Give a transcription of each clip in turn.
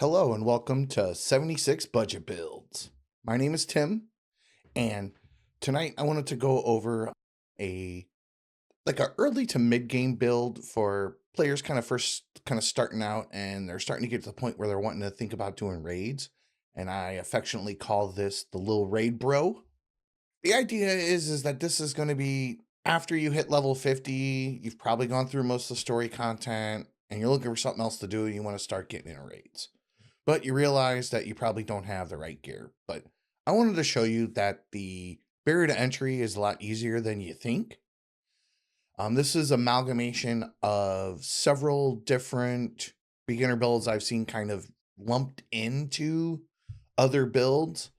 Hello and welcome to 76 Budget Builds. My name is Tim, and tonight I wanted to go over a early to mid game build for players first starting out, and they're starting to get to the point where they're wanting to think about doing raids. And I affectionately call this the little raid bro. The idea is that this is going to be after you hit level 50, you've probably gone through most of the story content, and you're looking for something else to do, and you want to start getting into raids. But you realize that you probably don't have the right gear. But I wanted to show you that the barrier to entry is a lot easier than you think. This is amalgamation of several different beginner builds I've seen kind of lumped into other builds.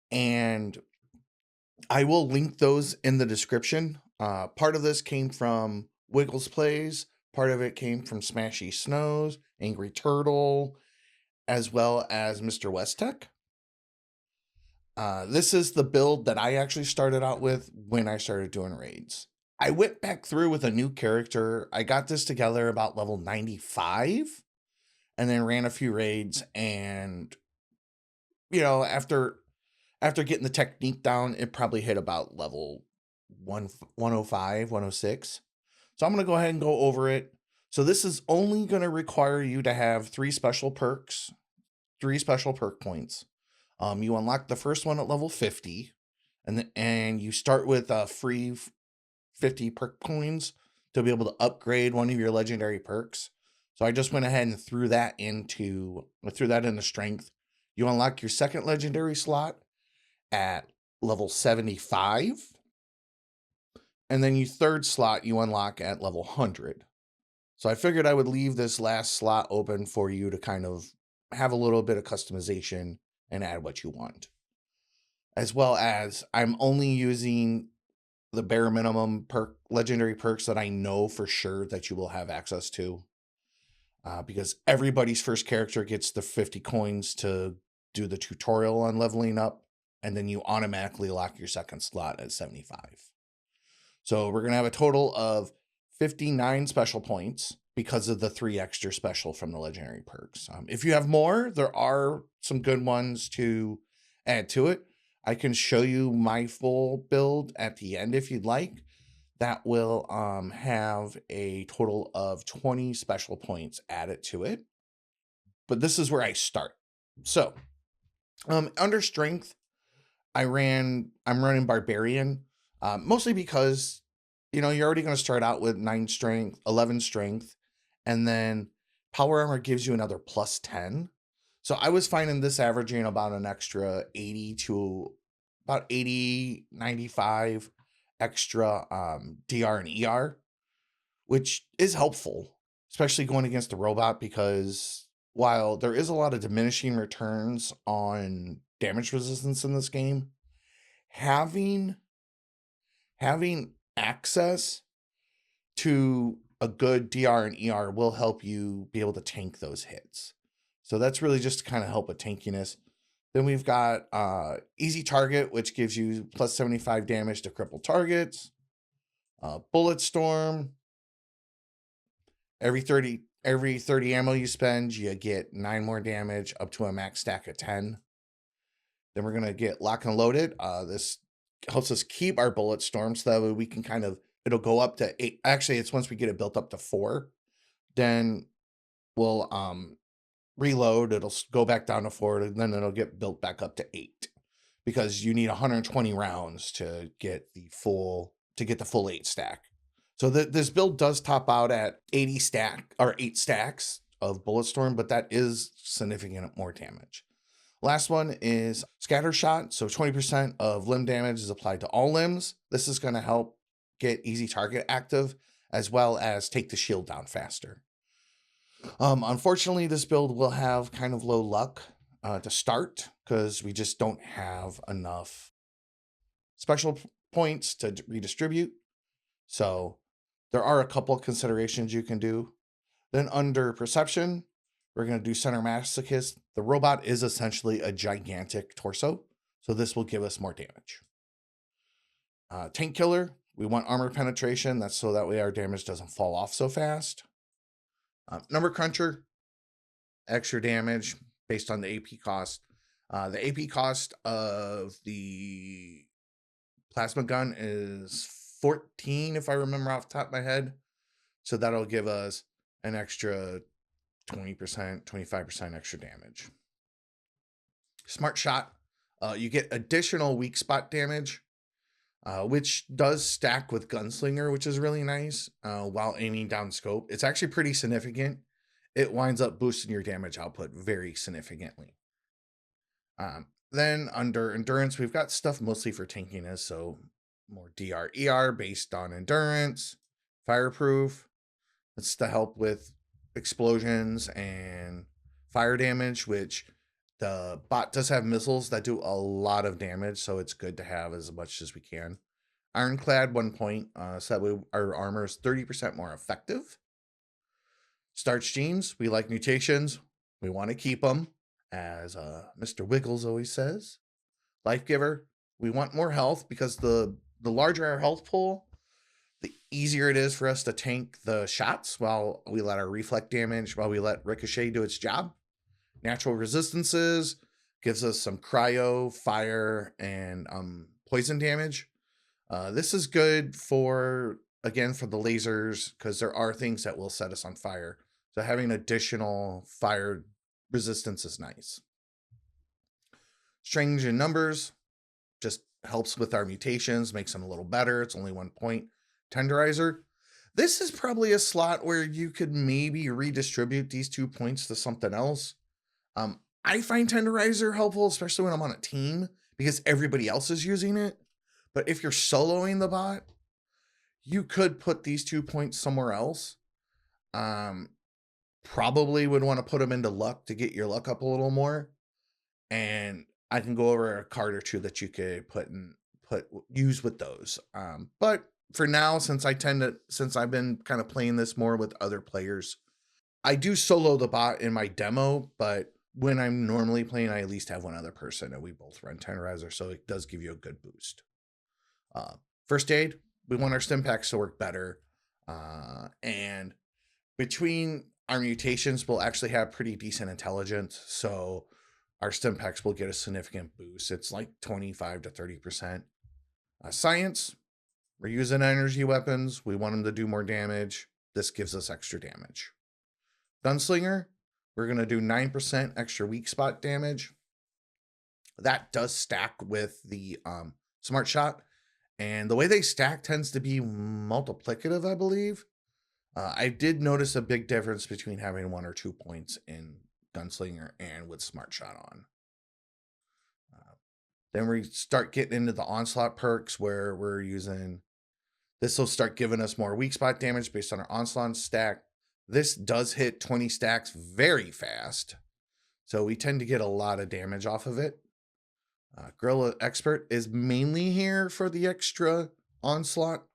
And I will link those in the description. Part of this came from Wiggles Plays. Part of it came from Smashy Snows, Angry Turtle, as well as Mr. Westtech. This is the build that I actually started out with when I started doing raids. I went back through with a new character. I got this together about level 95 and then ran a few raids, and after getting the technique down, it probably hit about level 105, 106. So I'm going to go ahead and go over it. So this is only going to require you to have 3 special perk points. You unlock the first one at level 50, and you start with free 50 perk coins to be able to upgrade one of your legendary perks. So I just went ahead and threw that into strength. You unlock your second legendary slot at level 75, and then your third slot you unlock at level 100. So I figured I would leave this last slot open for you to kind of have a little bit of customization and add what you want. As well as I'm only using the bare minimum legendary perks that I know for sure that you will have access to. Because everybody's first character gets the 50 coins to do the tutorial on leveling up, and then you automatically lock your second slot at 75. So we're going to have a total of 59 special points because of the 3 extra special from the legendary perks. If you have more, there are some good ones to add to it. I can show you my full build at the end if you'd like. That will have a total of 20 special points added to it. But this is where I start. So under strength, I'm running Barbarian, mostly because, you're already going to start out with 9 strength, 11 strength, and then power armor gives you another plus 10. So I was finding this averaging about an extra 80 to about 80, 95 extra DR and ER, which is helpful, especially going against the robot, because while there is a lot of diminishing returns on damage resistance in this game, having access to a good DR and ER will help you be able to tank those hits. So that's really just to kind of help with tankiness. Then we've got Easy Target, which gives you plus 75 damage to crippled targets. Bullet Storm. Every 30 ammo you spend, you get 9 more damage up to a max stack of 10. Then we're going to get Lock and Loaded. This helps us keep our Bullet Storm so that way we can it'll go up to 8. Actually, it's once we get it built up to 4, then we'll reload. It'll go back down to 4, and then it'll get built back up to 8, because you need 120 rounds to get the full 8 stack. So this build does top out at 8 stacks of Bullet Storm, but that is significant more damage. Last one is Scatter Shot. So 20% of limb damage is applied to all limbs. This is going to help get Easy Target active, as well as take the shield down faster. Unfortunately, this build will have kind of low luck to start, because we just don't have enough special points to redistribute. So there are a couple of considerations you can do. Then under Perception, we're going to do Center Masochist. The robot is essentially a gigantic torso, so this will give us more damage. Tank Killer, we want Armor Penetration. That's so that way our damage doesn't fall off so fast. Number Cruncher, extra damage based on the AP cost. The AP cost of the plasma gun is 14, if I remember off the top of my head. So that'll give us an extra 20%, 25% extra damage. Smart shot, you get additional weak spot damage, which does stack with gunslinger, which is really nice while aiming down scope. It's actually pretty significant. It winds up boosting your damage output very significantly. Then under endurance, we've got stuff mostly for tankiness, so more DRER based on endurance, fireproof. It's to help with explosions and fire damage, which the bot does have missiles that do a lot of damage, so it's good to have as much as we can. Ironclad 1 point, so that way our armor is 30% more effective. Starch genes, we like mutations. We want to keep them, as Mr. Wiggles always says. Life giver, we want more health because the larger our health pool, the easier it is for us to tank the shots while we let our reflect damage, while we let ricochet do its job. Natural resistances gives us some cryo, fire, and poison damage. This is good for, again, for the lasers, because there are things that will set us on fire. So having additional fire resistance is nice. Strange in numbers just helps with our mutations, makes them a little better. It's only 1 point. Tenderizer. This is probably a slot where you could maybe redistribute these 2 points to something else. I find Tenderizer helpful, especially when I'm on a team, because everybody else is using it. But if you're soloing the bot, you could put these 2 points somewhere else. Probably would want to put them into luck to get your luck up a little more. And I can go over a card or two that you could use with those. But for now, since I've been kind of playing this more with other players, I do solo the bot in my demo, but when I'm normally playing, I at least have one other person and we both run Tenderizer, so it does give you a good boost. First aid, we want our stim packs to work better. And between our mutations, we'll actually have pretty decent intelligence, so our stim packs will get a significant boost. It's like 25 to 30%. Science, we're using energy weapons. We want them to do more damage. This gives us extra damage. Gunslinger, we're going to do 9% extra weak spot damage. That does stack with the smart shot. And the way they stack tends to be multiplicative, I believe. I did notice a big difference between having 1 or 2 points in Gunslinger and with Smart Shot on. Then we start getting into the Onslaught perks where we're using... This will start giving us more weak spot damage based on our Onslaught stack. This does hit 20 stacks very fast, so we tend to get a lot of damage off of it. Guerrilla Expert is mainly here for the extra onslaught,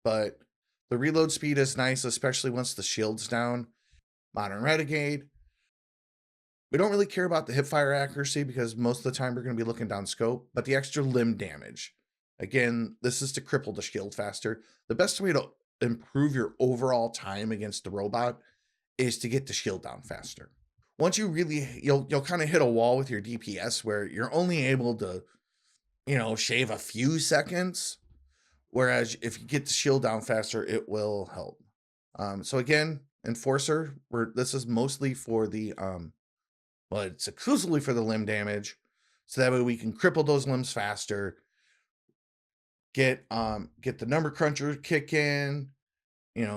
but the reload speed is nice, especially once the shield's down. Modern Renegade. We don't really care about the hipfire accuracy because most of the time we're going to be looking down scope, but the extra limb damage. Again, this is to cripple the shield faster. The best way to improve your overall time against the robot is to get the shield down faster. Once you really, you'll kind of hit a wall with your DPS where you're only able to, shave a few seconds. Whereas if you get the shield down faster, it will help. So again, Enforcer, this is mostly for the, it's exclusively for the limb damage. So that way we can cripple those limbs faster. Get the number cruncher kick in,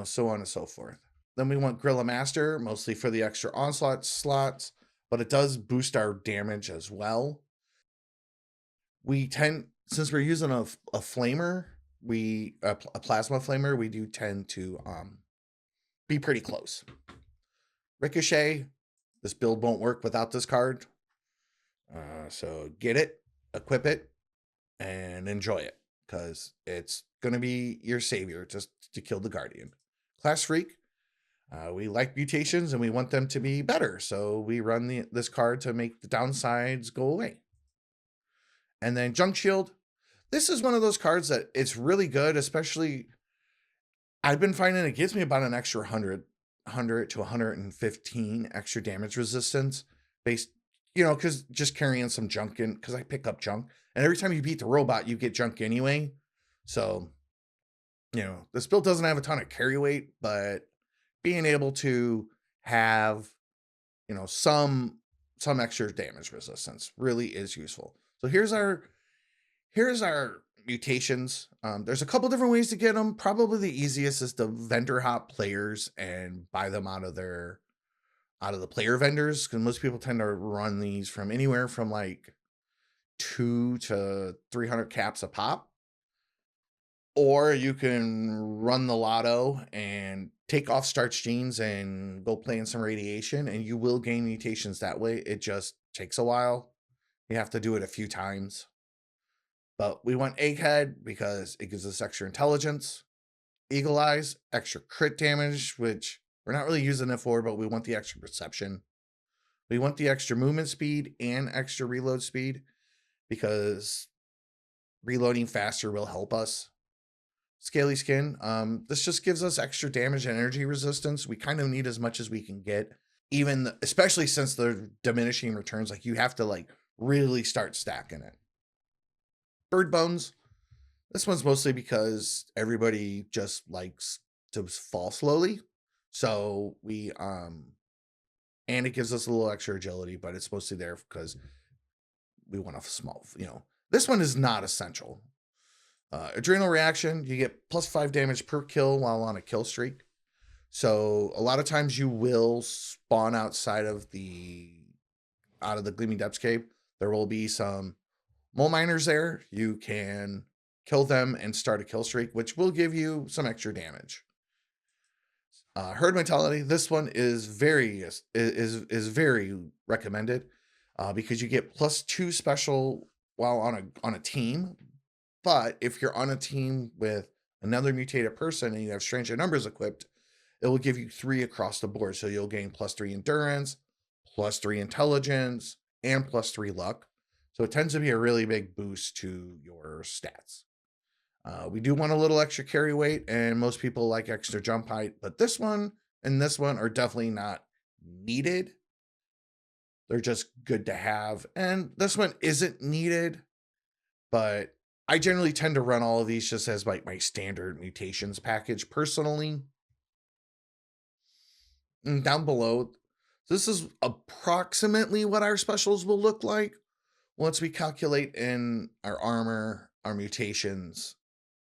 so on and so forth. Then we want Guerrilla Master, mostly for the extra onslaught slots, but it does boost our damage as well. Since we're using a flamer, a plasma flamer, we do tend to be pretty close. Ricochet, this build won't work without this card. So get it, equip it, and enjoy it, because it's going to be your savior just to kill the Guardian. Class Freak, we like mutations and we want them to be better, so we run this card to make the downsides go away. And then Junk Shield, this is one of those cards that it's really good, especially I've been finding it gives me about an extra 100 100 to 115 extra damage resistance based, because just carrying some junk in, because I pick up junk. And every time you beat the robot, you get junk anyway. So, this build doesn't have a ton of carry weight, but being able to have, some extra damage resistance really is useful. So here's our mutations. There's a couple different ways to get them. Probably the easiest is to vendor hop players and buy them out of the player vendors, because most people tend to run these from anywhere from like 2 to 300 caps a pop. Or you can run the lotto and take off starch genes and go play in some radiation, and you will gain mutations that way. It just takes a while. You have to do it a few times. But we want Egghead because it gives us extra intelligence, Eagle Eyes, extra crit damage, which we're not really using it for, but we want the extra perception. We want the extra movement speed and extra reload speed, because reloading faster will help us. Scaly Skin, this just gives us extra damage and energy resistance. We kind of need as much as we can get, especially since they're diminishing returns. Like, you have to like really start stacking it. Bird Bones, this one's mostly because everybody just likes to fall slowly. So and it gives us a little extra agility, but it's mostly there because we want a small, this one is not essential. Adrenal Reaction, you get +5 damage per kill while on a kill streak. So a lot of times you will spawn out of the Gleaming Depths Cave. There will be some mole miners there. You can kill them and start a kill streak, which will give you some extra damage. Herd Mentality, this one is very recommended, because you get +2 special while on a team. But if you're on a team with another mutated person and you have Stranger Numbers equipped, it will give you 3 across the board. So you'll gain +3 endurance, +3 intelligence, and +3 luck. So it tends to be a really big boost to your stats. We do want a little extra carry weight, and most people like extra jump height, but this one and this one are definitely not needed. They're just good to have. And this one isn't needed, but I generally tend to run all of these just as like my standard mutations package personally. And down below, this is approximately what our specials will look like once we calculate in our armor, our mutations,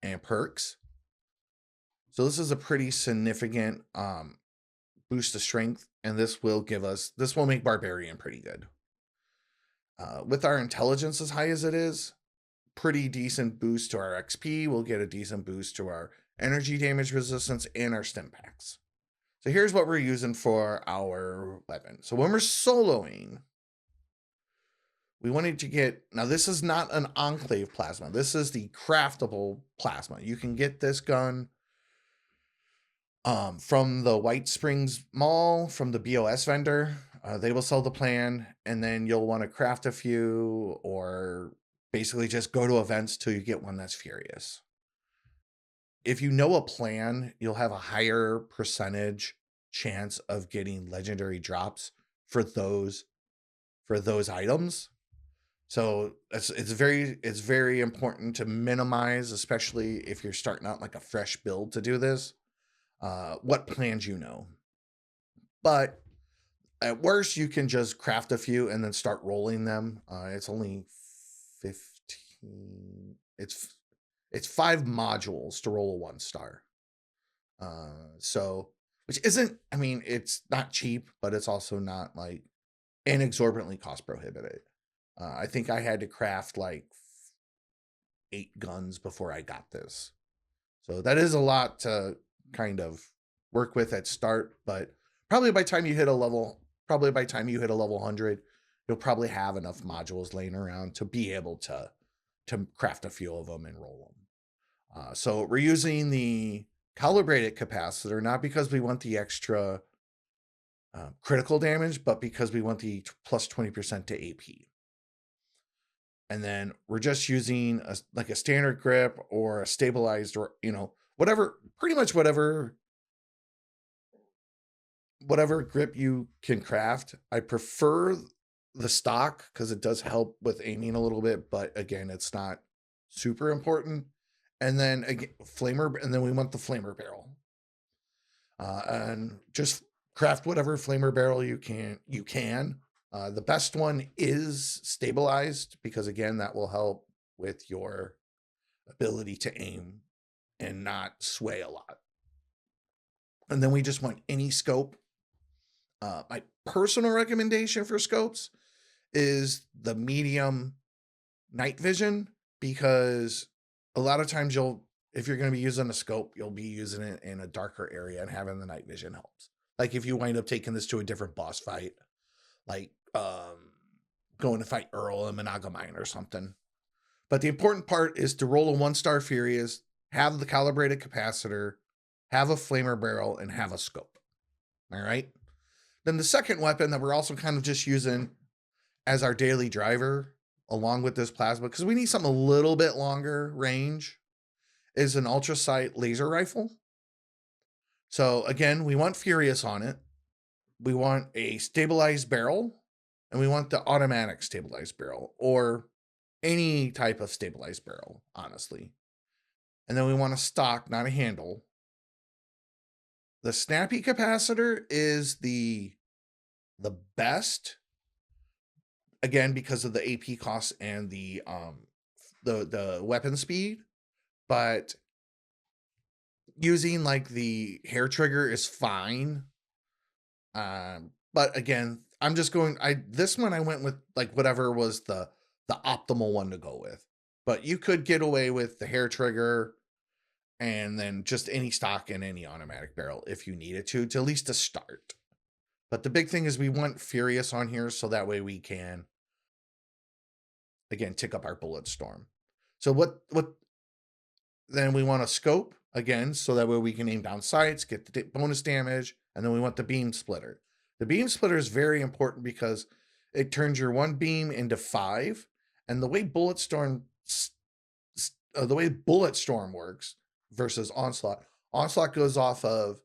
and perks. So this is a pretty significant boost to strength, and this will make Barbarian pretty good. With our intelligence as high as it is, pretty decent boost to our XP. We'll get a decent boost to our energy damage resistance and our stim packs. So here's what we're using for our weapon. So when we're soloing, we wanted to get, now this is not an Enclave plasma. This is the craftable plasma. You can get this gun from the White Springs Mall, from the BOS vendor. They will sell the plan, and then you'll want to craft a few, or basically just go to events till you get one that's Furious. If you know a plan, you'll have a higher percentage chance of getting legendary drops for those items. So it's very important to minimize, especially if you're starting out like a fresh build, to do this. What plans you know. But at worst, you can just craft a few and then start rolling them. It's only 15. It's 5 modules to roll a 1-star. So, which isn't, it's not cheap, but it's also not like inexorbitantly cost prohibitive. I think I had to craft like 8 guns before I got this. So that is a lot to kind of work with at start, but probably by the time you hit a level 100, you'll probably have enough modules laying around to be able to craft a few of them and roll them. So we're using the calibrated capacitor, not because we want the extra critical damage, but because we want the plus 20% to AP. And then we're just using a standard grip or a stabilized, or, whatever, pretty much whatever whatever grip you can craft. I prefer the stock because it does help with aiming a little bit, but again, it's not super important. And then again, and then we want the flamer barrel. And just craft whatever flamer barrel you can. The best one is stabilized because again, that will help with your ability to aim and not sway a lot. And then we just want any scope. My personal recommendation for scopes is the medium night vision, because a lot of times if you're going to be using a scope, you'll be using it in a darker area, and having the night vision helps. Like if you wind up taking this to a different boss fight, like going to fight Earl in Monogamine or something. But the important part is to roll a 1-star Furious, have the calibrated capacitor, have a flamer barrel, and have a scope. All right. Then the second weapon that we're also kind of just using as our daily driver, along with this plasma, because we need something a little bit longer range, is an ultra sight laser rifle. So again, we want Furious on it. We want a stabilized barrel, and we want the automatic stabilized barrel, or any type of stabilized barrel, honestly. And then we want a stock, not a handle. The snappy capacitor is the best, again, because of the AP costs and the weapon speed. But using like the hair trigger is fine. But again, I'm just going, this one I went with like whatever was the optimal one to go with. But you could get away with the hair trigger and then just any stock and any automatic barrel if you needed to at least to start. But the big thing is we want Furious on here, so that way we can, again, tick up our bullet storm. So what then we want a scope, again, so that way we can aim down sights, get the bonus damage, and then we want the beam splitter. The beam splitter is very important because it turns your 1 beam into 5, and the way bullet storm works versus onslaught goes off of,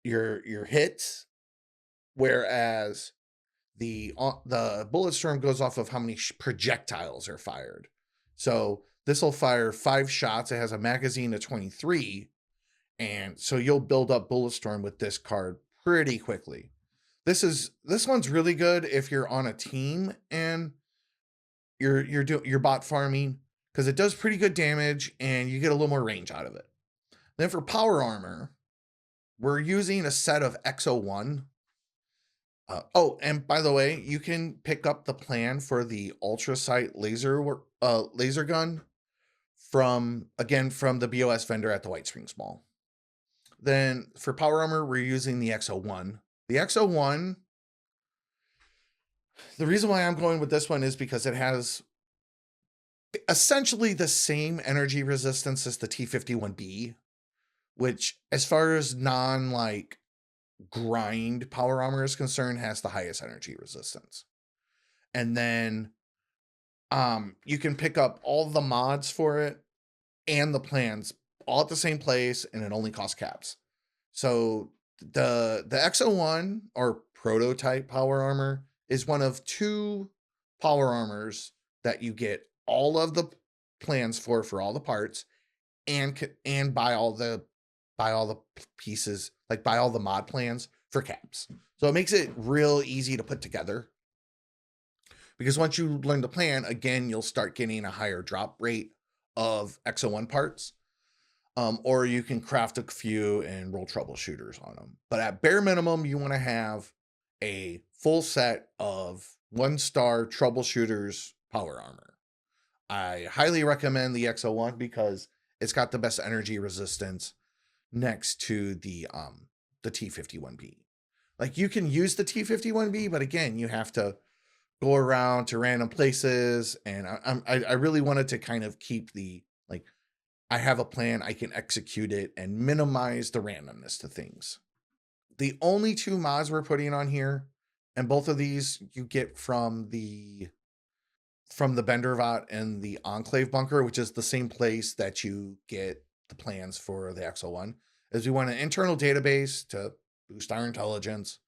your hits, whereas the bullet storm goes off of how many projectiles are fired. So this will fire 5 shots. It has a magazine of 23, and so you'll build up bullet storm with this card pretty quickly. This one's really good if you're on a team and you're bot farming, because it does pretty good damage and you get a little more range out of it. Then for power armor, we're using a set of XO1. And by the way, you can pick up the plan for the ultra sight laser gun from the BOS vendor at the White Springs Mall. Then for power armor, we're using the XO1. The XO1, the reason why I'm going with this one is because it has essentially the same energy resistance as the T51B, which, as far as grind power armor is concerned, has the highest energy resistance. And then you can pick up all the mods for it and the plans all at the same place, and it only costs caps. So the XO1, or prototype power armor, is one of 2 power armors that you get all of the plans for all the parts, and buy all the pieces, like buy all the mod plans for caps. So it makes it real easy to put together, because once you learn the plan, again, you'll start getting a higher drop rate of XO1 parts. Or you can craft a few and roll troubleshooters on them. But at bare minimum, you want to have a full set of 1-star troubleshooters power armor. I highly recommend the XO1 because it's got the best energy resistance next to the T51B. Like, you can use the T51B, but again, you have to go around to random places, and I really wanted to kind of keep I have a plan, I can execute it, and minimize the randomness to things. The only 2 mods we're putting on here, and both of these you get from the Bendervat and the Enclave bunker, which is the same place that you get the plans for the XO1, is we want an internal database to boost our intelligence,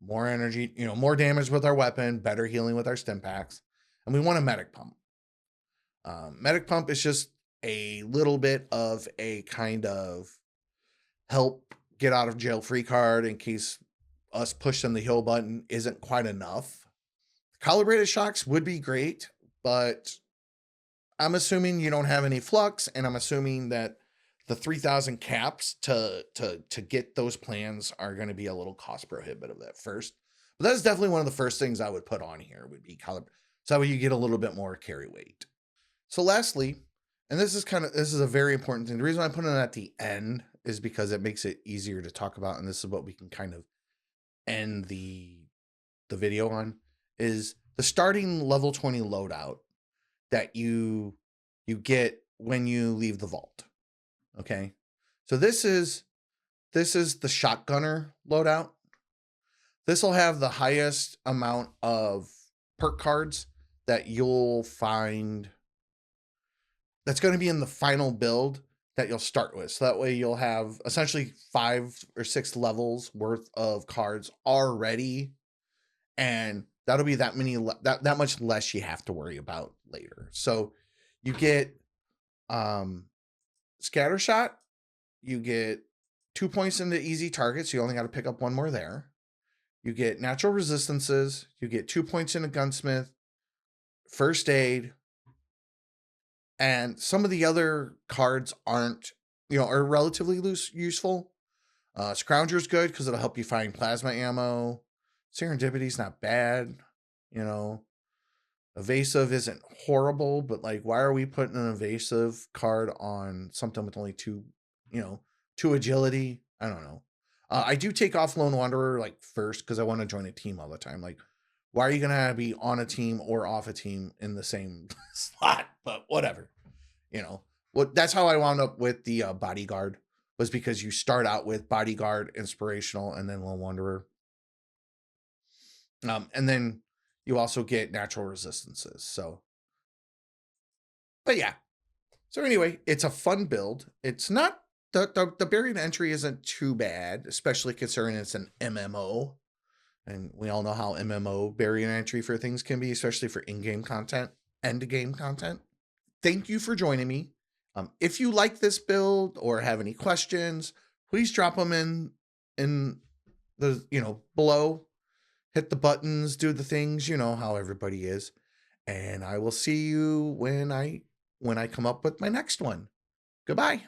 more energy, more damage with our weapon, better healing with our stim packs. And we want a medic pump. Medic pump is just a little bit of a kind of help get out of jail free card in case us pushing the heal button isn't quite enough. Calibrated shocks would be great, but I'm assuming you don't have any flux, and I'm assuming that the 3,000 caps to get those plans are going to be a little cost prohibitive at first. But that's definitely one of the first things I would put on here would be calibrated. So that way you get a little bit more carry weight. So lastly, and this is a very important thing. The reason I put it at the end is because it makes it easier to talk about, and this is what we can kind of end the video on, is the starting level 20 loadout that you get when you leave the vault. Okay, so this is the shotgunner loadout. This will have the highest amount of perk cards that you'll find. That's going to be in the final build that you'll start with. So that way you'll have essentially 5 or 6 levels worth of cards already, and that'll be that many that much less you have to worry about later. So you get scatter shot, you get 2 points into easy targets, so you only got to pick up 1 more there. You get natural resistances, you get 2 points into gunsmith, first aid, and some of the other cards aren't, are relatively useful. Scrounger's good because it'll help you find plasma ammo. Serendipity's not bad. Evasive isn't horrible, but like, why are we putting an evasive card on something with only 2 agility? I don't know. I do take off Lone Wanderer like first because I want to join a team all the time. Like, why are you gonna be on a team or off a team in the same slot? But whatever, that's how I wound up with the bodyguard, was because you start out with bodyguard, inspirational, and then Lone Wanderer. And then you also get natural resistances. So, but yeah. So anyway, it's a fun build. It's not the barrier to entry isn't too bad, especially considering it's an MMO. And we all know how MMO barrier to entry for things can be, especially for in-game content, end-game content. Thank you for joining me. If you like this build or have any questions, please drop them in the, below. Hit the buttons, do the things, how everybody is. And I will see you when I come up with my next one. Goodbye.